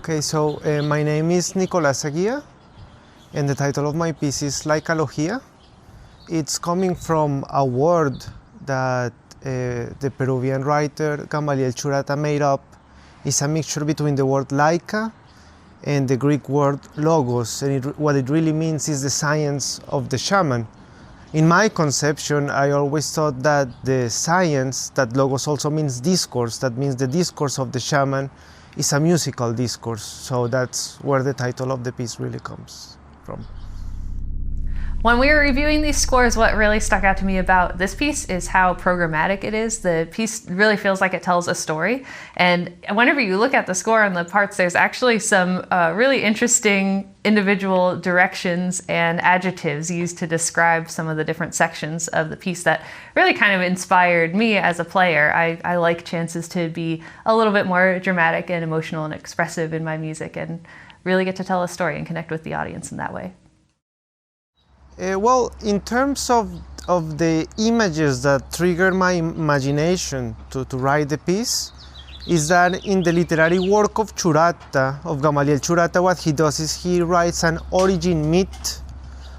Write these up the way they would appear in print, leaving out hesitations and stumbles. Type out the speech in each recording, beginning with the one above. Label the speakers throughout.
Speaker 1: Okay, so my name is Nicolás Aguía, and the title of my piece is Laykhalogía. It's coming from a word that the Peruvian writer Gamaliel Churata made up. It's a mixture between the word laika and the Greek word logos, and what it really means is the science of the shaman. In my conception, I always thought that the science, that logos also means discourse, that means the discourse of the shaman is a musical discourse. So that's where the title of the piece really comes from.
Speaker 2: When we were reviewing these scores, what really stuck out to me about this piece is how programmatic it is. The piece really feels like it tells a story. And whenever you look at the score and the parts, there's actually some really interesting individual directions and adjectives used to describe some of the different sections of the piece that really kind of inspired me as a player. I like chances to be a little bit more dramatic and emotional and expressive in my music and really get to tell a story and connect with the audience in that way.
Speaker 1: Well, in terms of the images that triggered my imagination to write the piece, is that in the literary work of Churata, of Gamaliel Churata, what he does is he writes an origin myth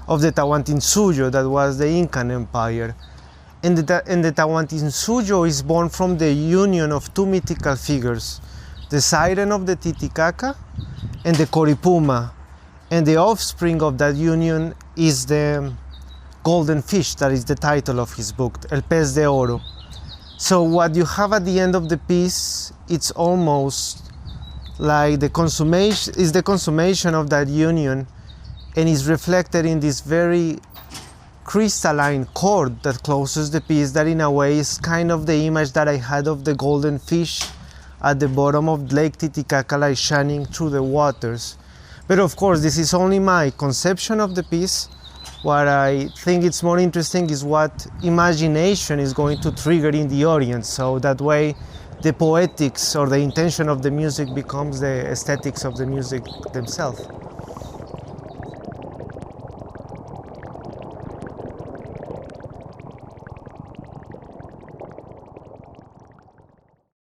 Speaker 1: of the Tahuantinsuyo, that was the Incan Empire. And the Tahuantinsuyo is born from the union of two mythical figures, the siren of the Titicaca and the Coripuma. And the offspring of that union is the golden fish, that is the title of his book, El Pez de Oro. So what you have at the end of the piece, it's almost like the consummation of that union, and is reflected in this very crystalline chord that closes the piece, that in a way is kind of the image that I had of the golden fish at the bottom of Lake Titicaca, like shining through the waters. But of course, this is only my conception of the piece. What I think it's more interesting is what imagination is going to trigger in the audience. So that way, the poetics or the intention of the music becomes the aesthetics of the music themselves.